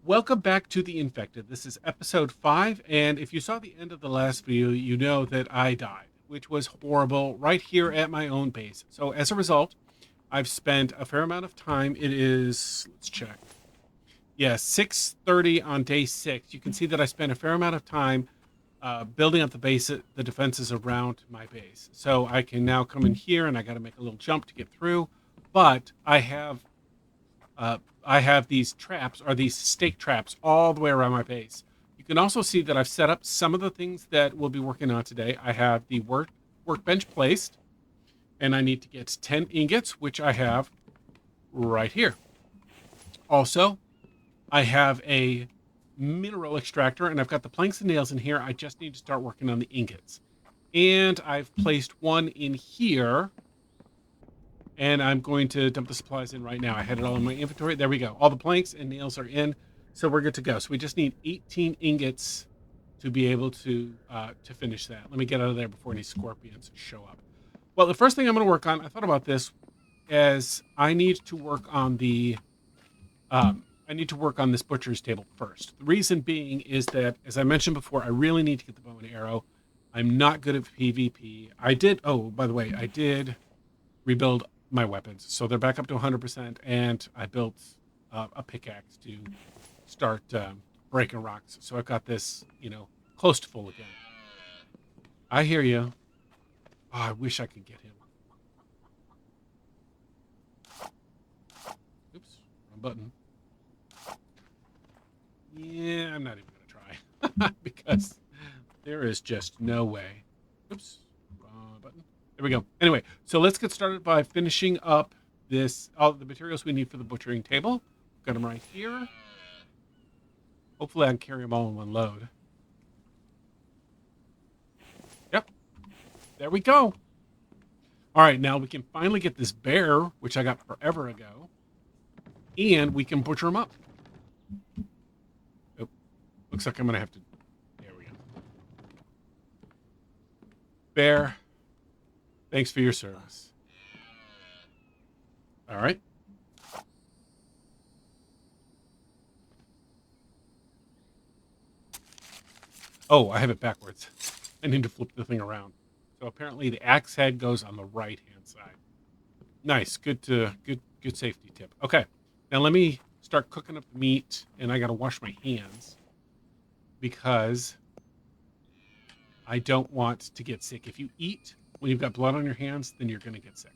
Welcome back to The Infected. This is episode 5, and if you saw the end of the last video, you know that I died, which was horrible right here at my own base. So as a result, I've spent a fair amount of time. It is, let's check. Yeah, 6:30 on day 6. You can see that I spent a fair amount of time building up the defenses around my base. So I can now come in here, and I got to make a little jump to get through. But I have these traps, or these stake traps, all the way around my base. You can also see that I've set up some of the things that we'll be working on today. I have the workbench placed, and I need to get 10 ingots, which I have right here. Also, I have a mineral extractor, and I've got the planks and nails in here. I just need to start working on the ingots. And I've placed one in here, and I'm going to dump the supplies in right now. I had it all in my inventory. There we go. All the planks and nails are in, so we're good to go. So we just need 18 ingots to be able to finish that. Let me get out of there before any scorpions show up. Well, the first thing I'm going to work on, I thought about this, as I need to work on this butcher's table first. The reason being is that, as I mentioned before, I really need to get the bow and arrow. I'm not good at PvP. By the way, I did rebuild my weapons, so they're back up to 100%, and I built a pickaxe to start breaking rocks. So I've got this, close to full again. I hear you. Oh, I wish I could get him. Oops, wrong button. Yeah, I'm not even gonna try because there is just no way. Oops, wrong button. There we go. Anyway, so let's get started by finishing up all the materials we need for the butchering table. Got them right here. Hopefully I can carry them all in one load. Yep. There we go. All right, now we can finally get this bear, which I got forever ago, and we can butcher him up. Oh, looks like I'm going to have to... There we go. Bear, thanks for your service. All right. Oh, I have it backwards. I need to flip the thing around. So apparently the axe head goes on the right-hand side. Nice. Good safety tip. Okay. Now let me start cooking up the meat, and I got to wash my hands because I don't want to get sick. If you eat when you've got blood on your hands, then you're going to get sick.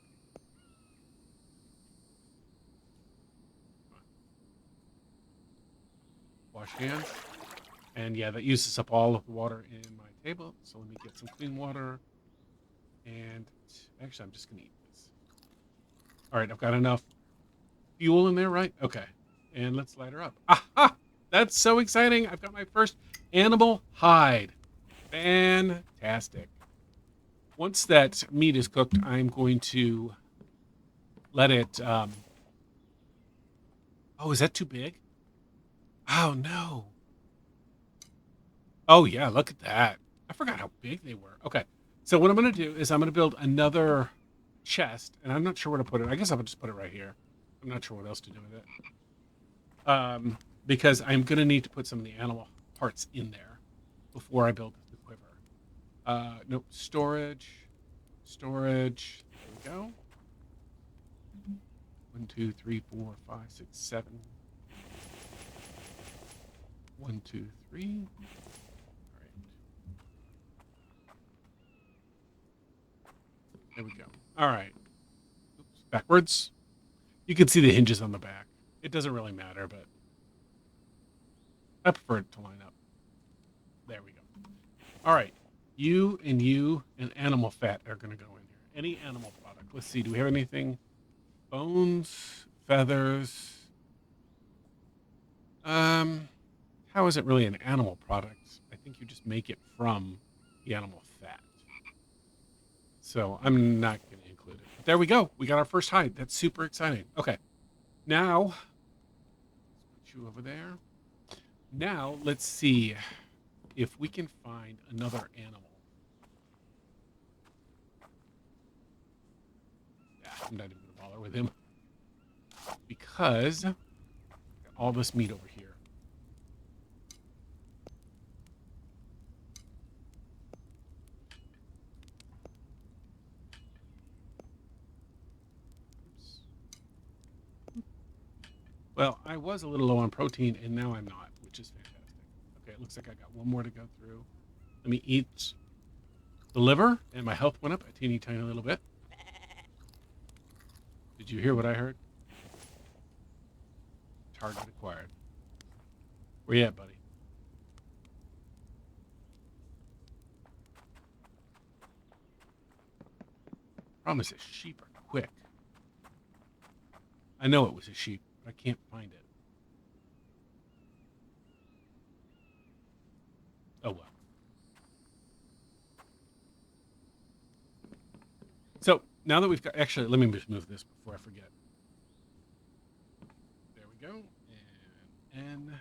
Wash hands. And yeah, that uses up all of the water in my table. So let me get some clean water. And actually, I'm just going to eat this. All right, I've got enough fuel in there, right? Okay. And let's light her up. Aha! That's so exciting. I've got my first animal hide. Fantastic. Once that meat is cooked, I'm going to let it... Oh, is that too big? Oh, no. Oh, yeah, look at that. I forgot how big they were. Okay, so what I'm going to do is I'm going to build another chest, and I'm not sure where to put it. I guess I'll just put it right here. I'm not sure what else to do with it. Because I'm going to need to put some of the animal parts in there before I build the quiver. Nope, storage. There we go. 1, 2, 3, 4, 5, 6, 7. 1, 2, 3. There we go. All right. Oops, backwards. You can see the hinges on the back. It doesn't really matter, but I prefer it to line up. There we go. All right. You and animal fat are going to go in here. Any animal product. Let's see. Do we have anything? Bones, feathers. How is it really an animal product? I think you just make it from the animal fat. So I'm not going to include it. But there we go. We got our first hide. That's super exciting. Okay. Now, let's put you over there. Now, let's see if we can find another animal. Yeah, I'm not even going to bother with him. Because all this meat over here. Well, I was a little low on protein, and now I'm not, which is fantastic. Okay, it looks like I got one more to go through. Let me eat the liver, and my health went up a teeny tiny little bit. Did you hear what I heard? Target acquired. Where you at, buddy? Problem is that sheep are quick. I know it was a sheep, but I can't find it. Oh, well. So, now that we've got... Actually, let me just move this before I forget. There we go. And N.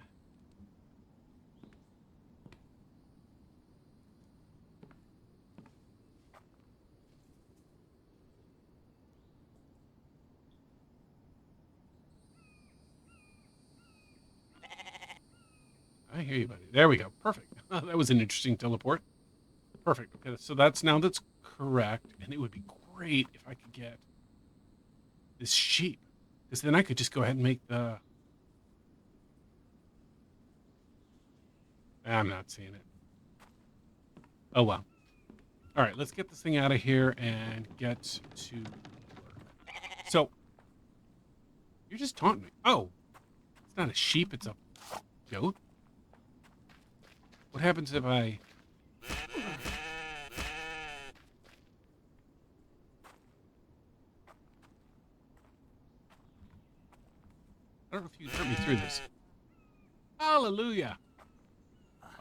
I hear you, buddy. There we go. Perfect. That was an interesting teleport. Perfect. Okay, so that's correct. And it would be great if I could get this sheep. Because then I could just go ahead and make the... I'm not seeing it. Oh, well. All right, let's get this thing out of here and get to work. So, you're just taunting me. Oh, it's not a sheep, it's a goat. What happens if I... I don't know if you can hurt me through this. Hallelujah.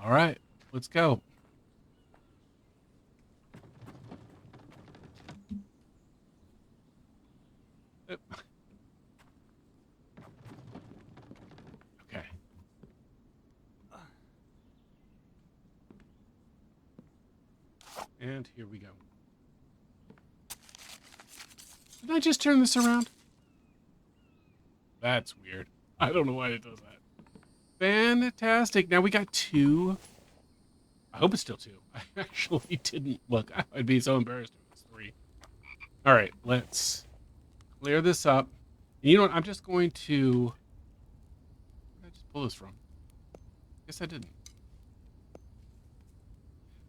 All right, let's go. Okay. And here we go. Did I just turn this around? That's weird. I don't know why it does that. Fantastic. Now we got 2. I hope it's still 2. I actually didn't look. I'd be so embarrassed if it was 3. All right, let's clear this up. And you know what? I'm just going to... Where did I just pull this from? Guess I didn't.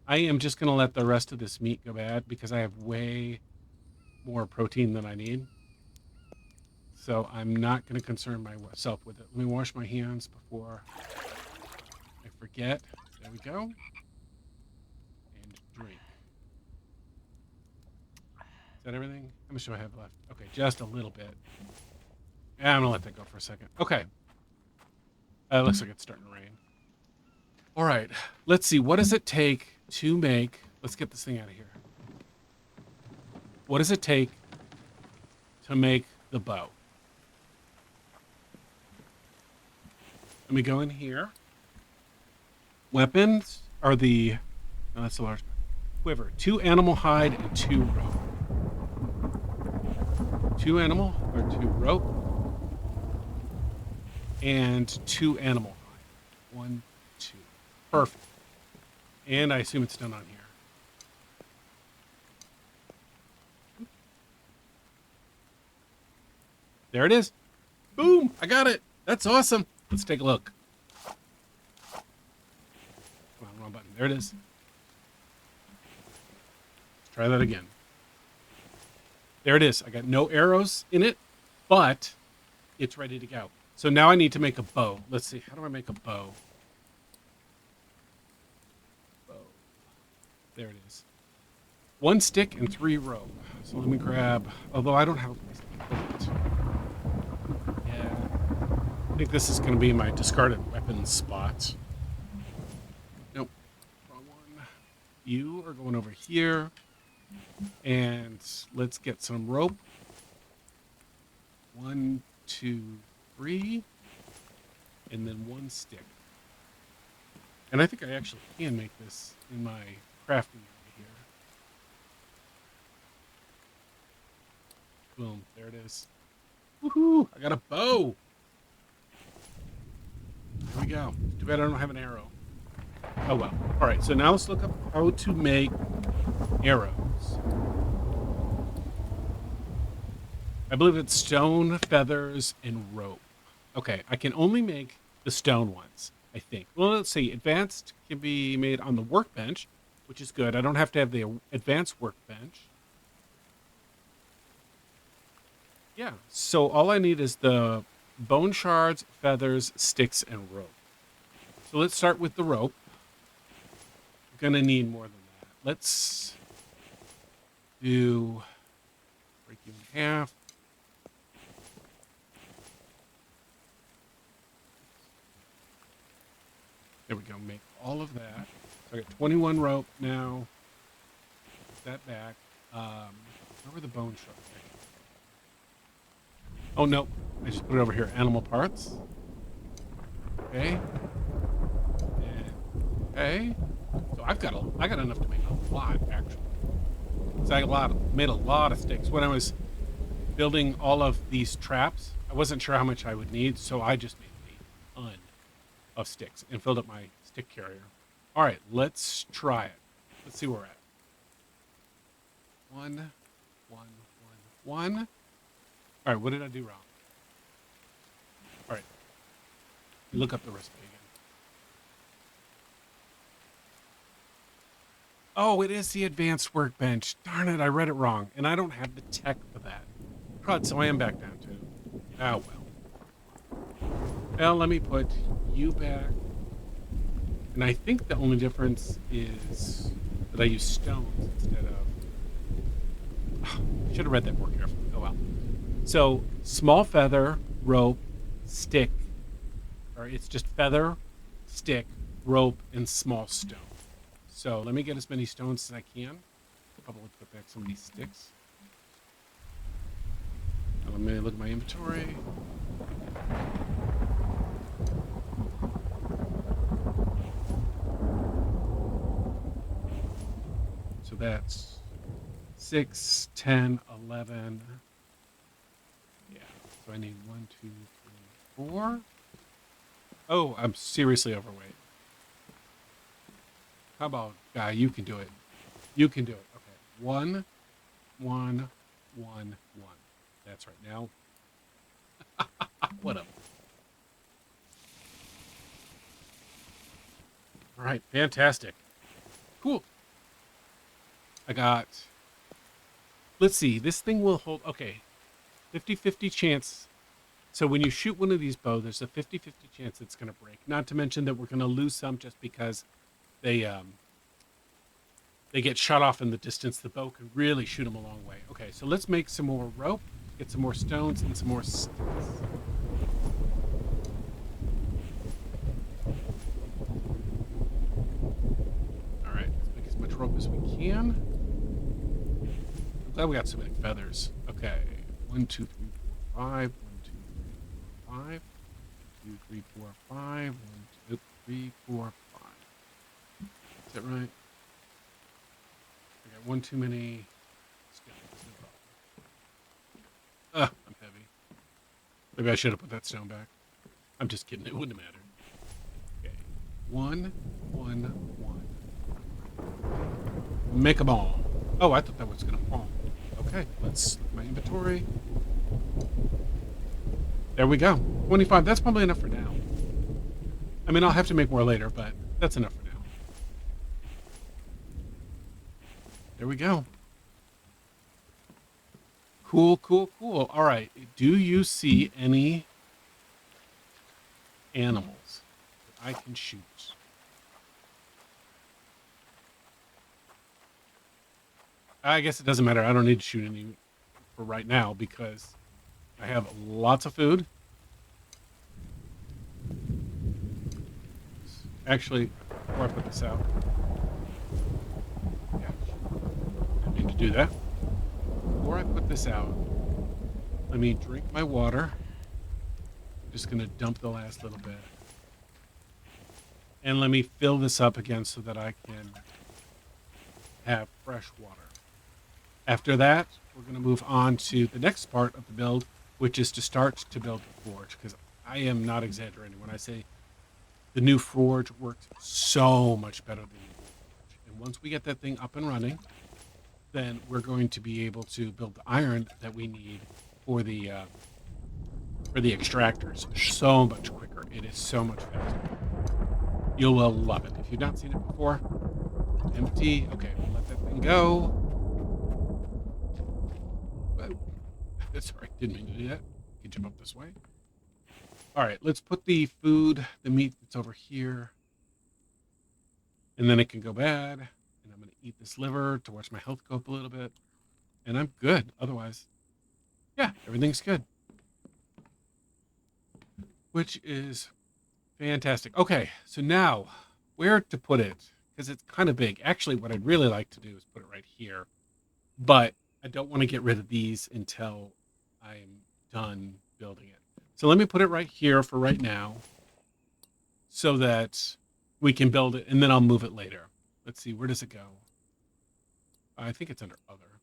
I am just going to let the rest of this meat go bad because I have way more protein than I need. So I'm not going to concern myself with it. Let me wash my hands before I forget. There we go. And drink. Is that everything? How much do I have left? Okay, just a little bit. Yeah, I'm going to let that go for a second. Okay. Looks like it's starting to rain. All right. Let's see. What does it take to make... Let's get this thing out of here. What does it take to make the bow? Let me go in here. Weapons are the... No, that's the large quiver. 2 animal hide and 2 rope. 2 animal or 2 rope. And 2 animal hide. 1, 2. Perfect. And I assume it's done on here. There it is. Boom! I got it. That's awesome. Let's take a look. Come on, wrong button. There it is. Let's try that again. There it is. I got no arrows in it, but it's ready to go. So now I need to make a bow. Let's see. How do I make a bow? Bow. There it is. 1 stick and 3 rope. So let me grab... Although I don't have a place to put it. Yeah. I think this is going to be my discarded weapons spot. Nope. Wrong one. You are going over here. And let's get some rope. 1, 2, 3. And then 1 stick. And I think I actually can make this in my crafting area here. Boom. There it is. Woohoo! I got a bow! There we go. Too bad I don't have an arrow. Oh well. Alright, so now let's look up how to make arrows. I believe it's stone, feathers, and rope. Okay, I can only make the stone ones, I think. Well, let's see. Advanced can be made on the workbench, which is good. I don't have to have the advanced workbench. Yeah. So all I need is the bone shards, feathers, sticks, and rope. So let's start with the rope. I'm gonna need more than that. Let's do break you in half. There we go. Make all of that. So I got 21 rope now. Put that back. Where were the bone shards? Oh no, I just put it over here. Animal parts. Okay. And okay. So I got enough to make a lot actually. So made a lot of sticks. When I was building all of these traps, I wasn't sure how much I would need, so I just made a ton of sticks and filled up my stick carrier. All right, let's try it. Let's see where we're at. One. All right, what did I do wrong? All right, look up the recipe again. Oh, it is the advanced workbench. Darn it, I read it wrong, and I don't have the tech for that. Crud, so I am back down to. Oh, well. Well, let me put you back. And I think the only difference is that I use stones instead of... I should have read that more carefully. Oh, well. So, small feather, rope, stick. Or it's just feather, stick, rope, and small stone. So let me get as many stones as I can. Probably put back some of these sticks. Now let me look at my inventory. So that's 6, 10, 11. Yeah. So I need 1, 2, 3, 4. Oh, I'm seriously overweight. How about, guy, you can do it. You can do it. Okay. 1, 1, 1, 1. That's right. Now, what up? All right. Fantastic. Cool. I got, let's see. This thing will hold, okay. 50-50 chance. So when you shoot one of these bows, there's a 50-50 chance it's going to break. Not to mention that we're going to lose some just because they get shot off in the distance. The bow can really shoot them a long way. Okay, so let's make some more rope, get some more stones, and some more sticks. All right, let's make as much rope as we can. I'm glad we got so many feathers. Okay, 1, 2, 3, 4, 5. 1, 2, 3, 4, 5. 2, 3, 4, 5. 1, 2, 3, 4, 5. Is that right? I got one too many stones. No problem. I'm heavy. Maybe I should have put that stone back. I'm just kidding. It wouldn't have mattered. Okay. 1, 1, 1. Make them all. Oh, I thought that was going to fall. Okay, let's look at my inventory. There we go. 25. That's probably enough for now. I mean, I'll have to make more later, but that's enough for now. There we go. Cool, cool, cool. All right. Do you see any animals that I can shoot? I guess it doesn't matter. I don't need to shoot any for right now because I have lots of food. Actually, before I put this out, yeah, I didn't mean to do that. Before I put this out, let me drink my water. I'm just going to dump the last little bit. And let me fill this up again so that I can have fresh water. After that, we're going to move on to the next part of the build, which is to start to build the forge, because I am not exaggerating when I say the new forge works so much better than the old forge. And once we get that thing up and running, then we're going to be able to build the iron that we need for the for the extractors. So much quicker. It is so much faster. You will love it. If you've not seen it before, empty. Okay, we'll let that thing go. Sorry, didn't mean to do that. You can jump up this way. All right, let's put the food, the meat that's over here. And then it can go bad. And I'm going to eat this liver to watch my health go up a little bit. And I'm good. Otherwise, yeah, everything's good. Which is fantastic. Okay, so now where to put it? Because it's kind of big. Actually, what I'd really like to do is put it right here. But I don't want to get rid of these until I'm done building it. So let me put it right here for right now so that we can build it, and then I'll move it later. Let's see, where does it go? I think it's under other.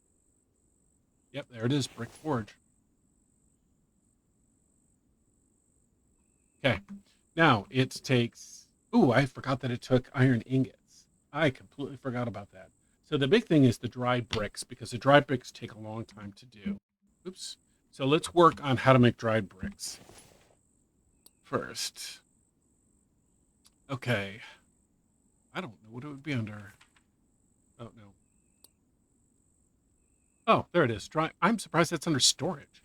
Yep, there it is, brick forge. Okay, now it takes, ooh, I forgot that it took iron ingots. I completely forgot about that. So the big thing is the dry bricks, because the dry bricks take a long time to do. Oops. So let's work on how to make dried bricks first. Okay. I don't know what it would be under. Oh, no. Oh, there it is. Dry. I'm surprised that's under storage.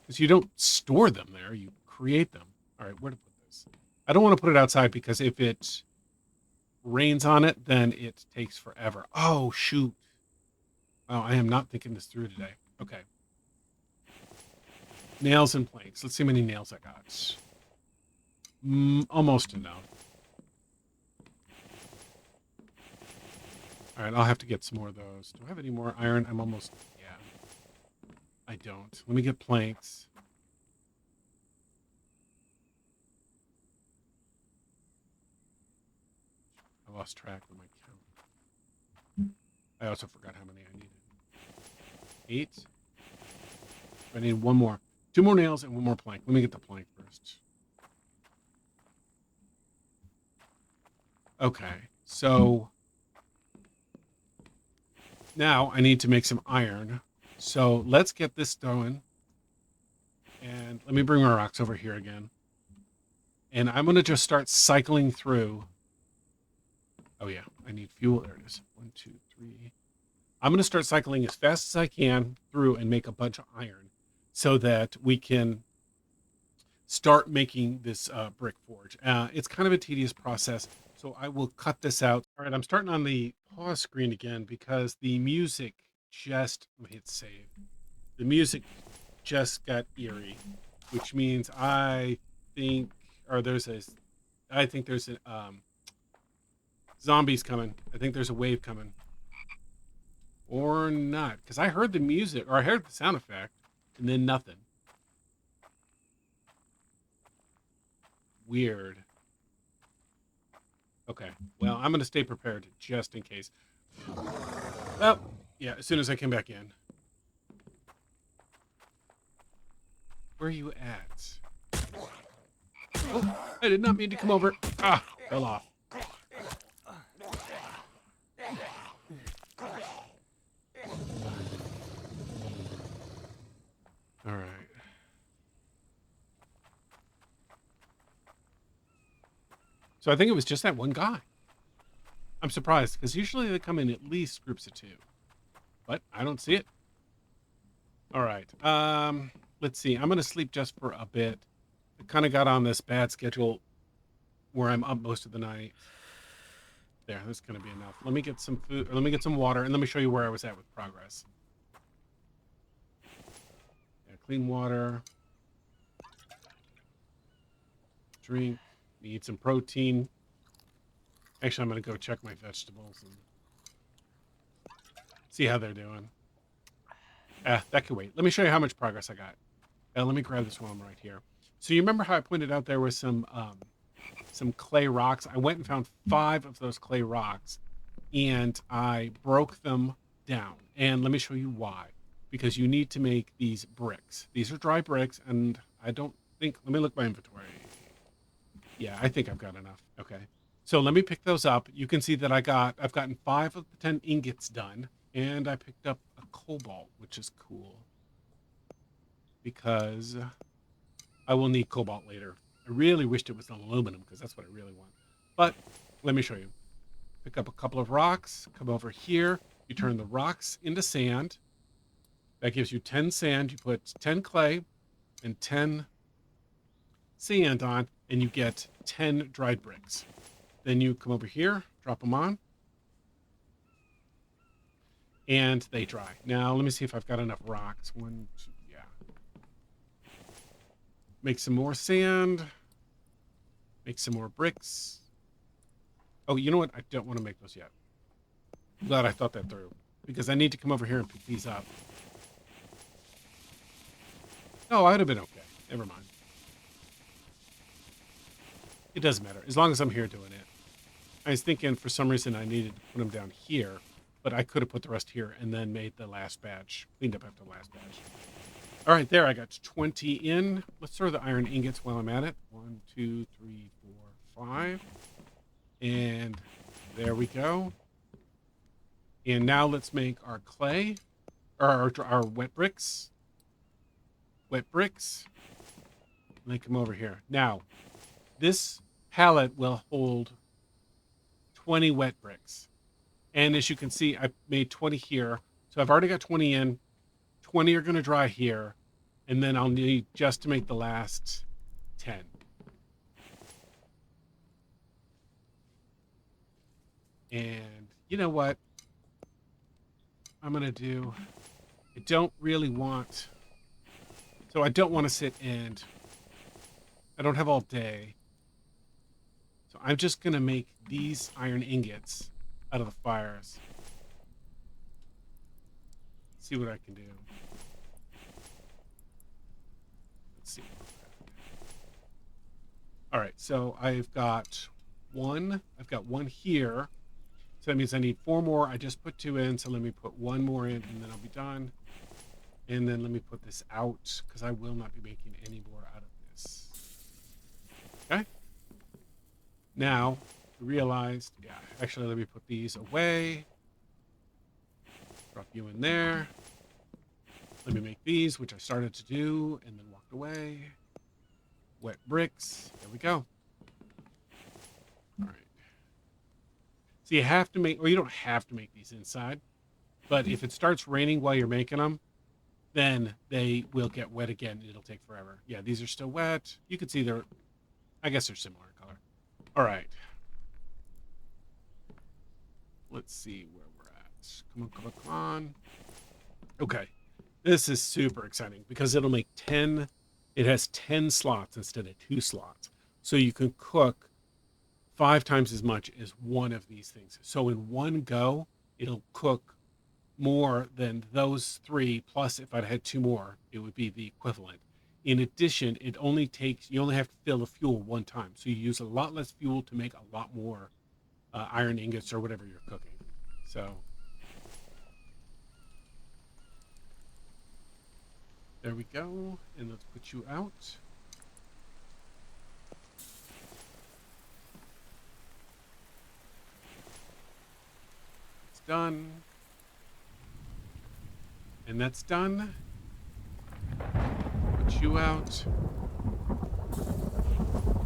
Because you don't store them there. You create them. All right, where to put this? I don't want to put it outside because if it rains on it, then it takes forever. Oh, shoot. Oh, I am not thinking this through today. Okay. Nails and planks. Let's see how many nails I got. Almost enough. All right, I'll have to get some more of those. Do I have any more iron? I'm almost... Yeah. I don't. Let me get planks. I lost track of my count. I also forgot how many I needed. 8. I need one more. 2 more nails and 1 more plank. Let me get the plank first. Okay, so now I need to make some iron. So let's get this going. And let me bring my rocks over here again. And I'm going to just start cycling through. Oh, yeah, I need fuel. There it is. 1, 2, 3. I'm going to start cycling as fast as I can through and make a bunch of iron so that we can start making this brick forge. It's kind of a tedious process, so I will cut this out. All right, I'm starting on the pause screen again because the music just, let me hit save. The music just got eerie, which means I think there's a zombies coming. I think there's a wave coming. Or not, because I heard the music, or I heard the sound effect, and then nothing. Weird. Okay, well, I'm going to stay prepared just in case. Well, yeah, as soon as I came back in. Where are you at? Oh, I did not mean to come over. Ah, fell off. All right. So I think it was just that one guy. I'm surprised, because usually they come in at least groups of 2. But I don't see it. All right. Let's see. I'm going to sleep just for a bit. I kind of got on this bad schedule where I'm up most of the night. There, that's going to be enough. Let me get some food, or let me get some water, and let me show you where I was at with progress. Yeah, clean water. Drink. Need some protein. Actually, I'm going to go check my vegetables and see how they're doing. That could wait. Let me show you how much progress I got. Let me grab this one right here. So you remember how I pointed out there was some clay rocks? I went and found 5 of those clay rocks, and I broke them down. And let me show you why. Because you need to make these bricks. These are dry bricks, and I don't think... Let me look at my inventory. Yeah, I think I've got enough. Okay. So let me pick those up. You can see that I've gotten 5 of the 10 ingots done, and I picked up a cobalt, which is cool. Because I will need cobalt later. I really wished it was aluminum because that's what I really want. But let me show you. Pick up a couple of rocks, come over here. You turn the rocks into sand. That gives you 10 sand. You put 10 clay and 10 sand on, and you get 10 dried bricks. Then you come over here, drop them on, and they dry. Now, let me see if I've got enough rocks. 1, 2, yeah. Make some more sand. Make some more bricks. Oh, you know what? I don't want to make those yet. I'm glad I thought that through, because I need to come over here and pick these up. Oh, I'd have been okay. Never mind. It doesn't matter, as long as I'm here doing it. I was thinking for some reason I needed to put them down here, but I could have put the rest here and then made the last batch. Cleaned up after the last batch. All right, there, I got 20 in. Let's throw the iron ingots while I'm at it. 1, 2, 3, 4, 5. And there we go. And now let's make our clay, or our wet bricks. Wet bricks. And they come over here. Now, this pallet will hold 20 wet bricks. And as you can see, I've made 20 here. So I've already got 20 in. 20 are going to dry here. And then I'll need just to make the last 10. And you know what I'm going to do? I don't really want... So I don't want to sit and... I don't have all day. So I'm just going to make these iron ingots out of the fires. See what I can do. Let's see. All right, so I've got one here. So that means I need 4 more. I just put 2 in, so let me put 1 more in, and then I'll be done. And then let me put this out, because I will not be making any more out of this. Okay? Now, I realized, yeah, actually let me put these away. Drop you in there. Let me make these, which I started to do, and then walked away. Wet bricks. There we go. All right. So you have to make, or you don't have to make these inside, but if it starts raining while you're making them, then they will get wet again. And it'll take forever. Yeah, these are still wet. You can see they're, I guess they're similar in color. All right. Let's see where we're at. Come on, come on, come on. Okay. This is super exciting because it'll make 10, it has 10 slots instead of 2 slots. So you can cook 5 times as much as one of these things. So in one go, it'll cook more than those 3, plus if I'd had 2 more, it would be the equivalent. In addition, it only takes, you only have to fill the fuel 1 time. So you use a lot less fuel to make a lot more iron ingots or whatever you're cooking. So there we go. And let's put you out. It's done. And that's done. Put you out.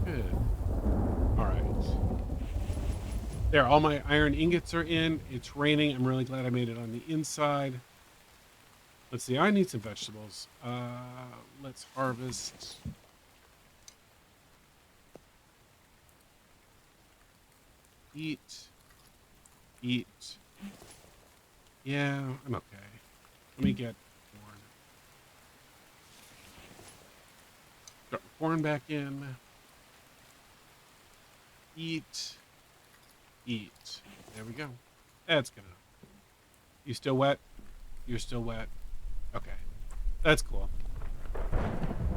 Good. All right. There, all my iron ingots are in. It's raining. I'm really glad I made it on the inside. Let's see. I need some vegetables. Let's harvest. Eat. Eat. Yeah, I'm okay. Let me get corn. Drop the corn back in. Eat. Eat. There we go. That's good enough. You still wet? You're still wet. Okay. That's cool.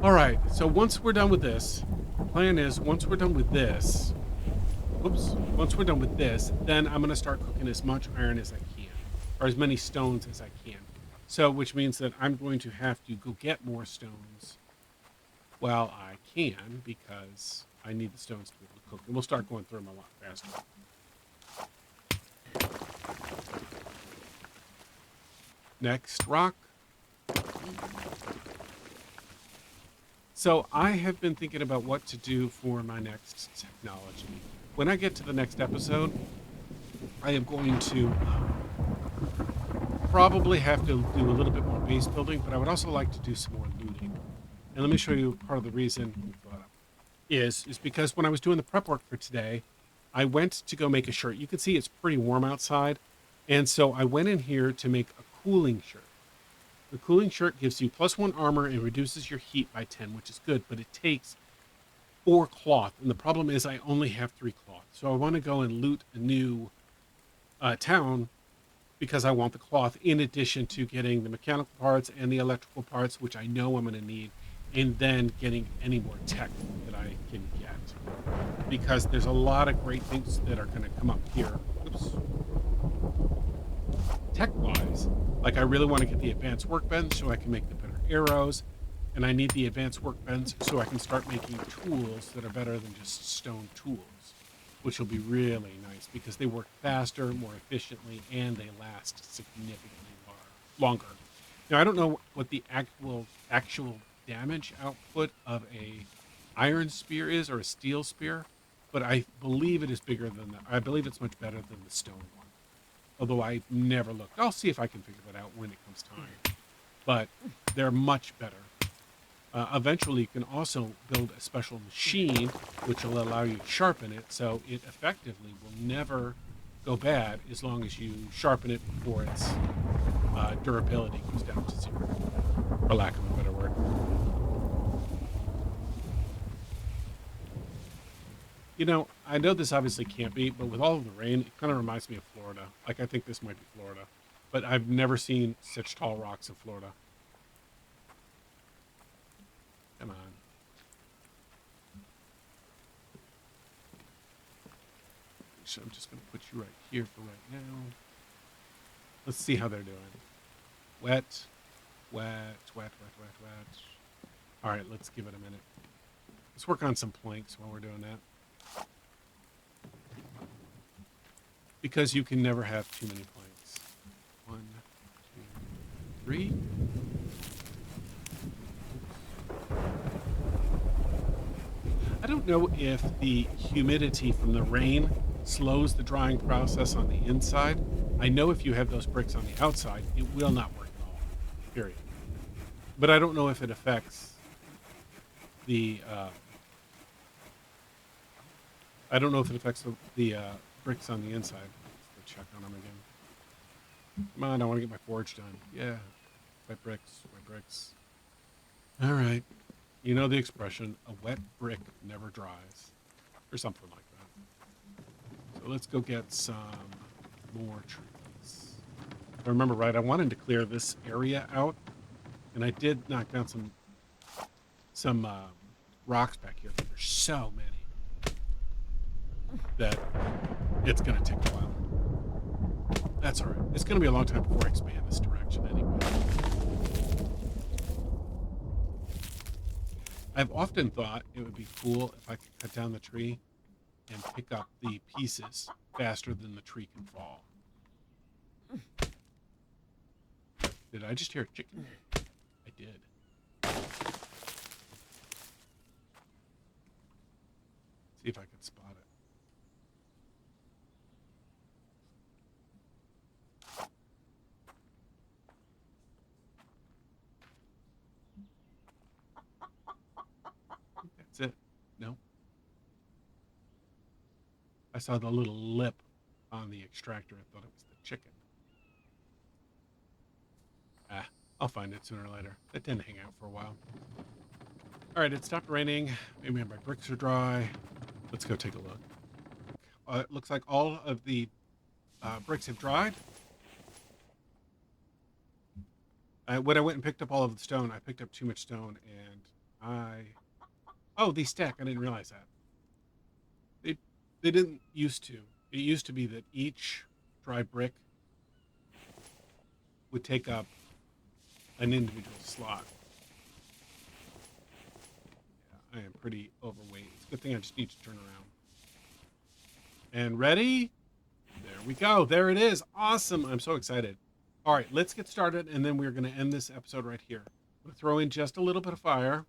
All right. So once we're done with this, the plan is once we're done with this, once we're done with this, then I'm going to start cooking as much iron as I can, or as many stones as I can. So, which means that I'm going to have to go get more stones while I can, because I need the stones to be able to cook. And we'll start going through them a lot faster. Next rock. So I have been thinking about what to do for my next technology. When I get to the next episode, I am going to probably have to do a little bit more base building, but I would also like to do some more looting. And let me show you part of the reason is because when I was doing the prep work for today, I went to go make a shirt. You can see it's pretty warm outside. And so I went in here to make a cooling shirt. The cooling shirt gives you +1 armor and reduces your heat by 10, which is good, but it takes 4 cloth. And the problem is I only have 3 cloth. So I want to go and loot a new town because I want the cloth in addition to getting the mechanical parts and the electrical parts, which I know I'm going to need, and then getting any more tech that I can get. Because there's a lot of great things that are going to come up here. Oops. Tech-wise, like I really want to get the advanced workbench so I can make the better arrows, and I need the advanced workbench so I can start making tools that are better than just stone tools, which will be really nice because they work faster, more efficiently, and they last significantly longer. Now, I don't know what the actual damage output of a iron spear is or a steel spear, but I believe it is bigger than that. I believe it's much better than the stone one. Although I never looked. I'll see if I can figure that out when it comes time. But they're much better. Eventually, you can also build a special machine which will allow you to sharpen it, so it effectively will never go bad as long as you sharpen it before its durability goes down to 0, for lack of a better word. You know, I know this obviously can't be, but with all of the rain, it kind of reminds me of Florida. Like, I think this might be Florida. But I've never seen such tall rocks in Florida. Come on. So I'm just going to put you right here for right now. Let's see how they're doing. Wet, wet, wet, wet, wet, wet. All right, let's give it a minute. Let's work on some planks while we're doing that. Because you can never have too many planks. 1, 2, 3. I don't know if the humidity from the rain slows the drying process on the inside. I know if you have those bricks on the outside, it will not work at all, period. But I don't know if it affects the, I don't know if it affects the bricks on the inside. Let's go check on them again. Come on, I want to get my forge done. Yeah, wet bricks, wet bricks. All right. You know the expression, a wet brick never dries, or something like that. So let's go get some more trees. If I remember right, I wanted to clear this area out, and I did knock down some rocks back here, but there's so many that it's going to take a while. That's all right. It's going to be a long time before I expand this direction anyway. I've often thought it would be cool if I could cut down the tree and pick up the pieces faster than the tree can fall. Did I just hear a chicken? I did. See if I can spot it. That's it. No. I saw the little lip on the extractor. I thought it was the chicken. I'll find it sooner or later. It didn't hang out for a while. All right, it stopped raining. Maybe my bricks are dry. Let's go take a look. It looks like all of the bricks have dried. When I went and picked up all of the stone, I picked up too much stone, and oh, they stack. I didn't realize that. They didn't used to. It used to be that each dry brick would take up an individual slot. Yeah, I am pretty overweight. It's a good thing I just need to turn around. And ready? There we go. There it is. Awesome. I'm so excited. All right, let's get started, and then we're going to end this episode right here. I'm going to throw in just a little bit of fire.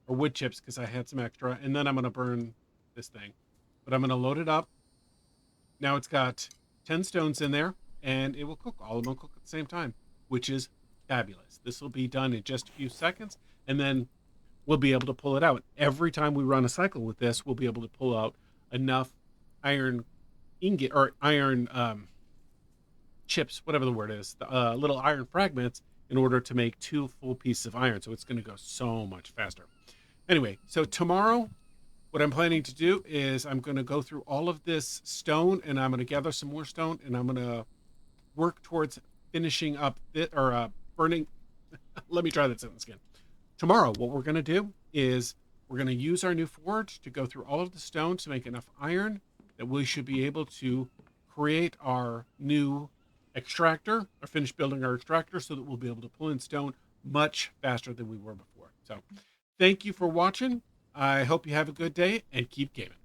or wood chips because I had some extra, and then I'm going to burn this thing. But I'm going to load it up. Now it's got 10 stones in there, and it will cook. All of them will cook at the same time, which is fabulous. This will be done in just a few seconds, and then we'll be able to pull it out. Every time we run a cycle with this, we'll be able to pull out enough iron ingot or iron chips, whatever the word is, the little iron fragments, in order to make 2 full pieces of iron. So it's going to go so much faster. Anyway, so tomorrow, what I'm planning to do is I'm going to go through all of this stone, and I'm going to gather some more stone, and I'm going to work towards finishing up it or burning. Let me try that sentence again. Tomorrow, what we're going to do is we're going to use our new forge to go through all of the stone to make enough iron that we should be able to create our new extractor or finish building our extractor so that we'll be able to pull in stone much faster than we were before. So thank you for watching. I hope you have a good day and keep gaming.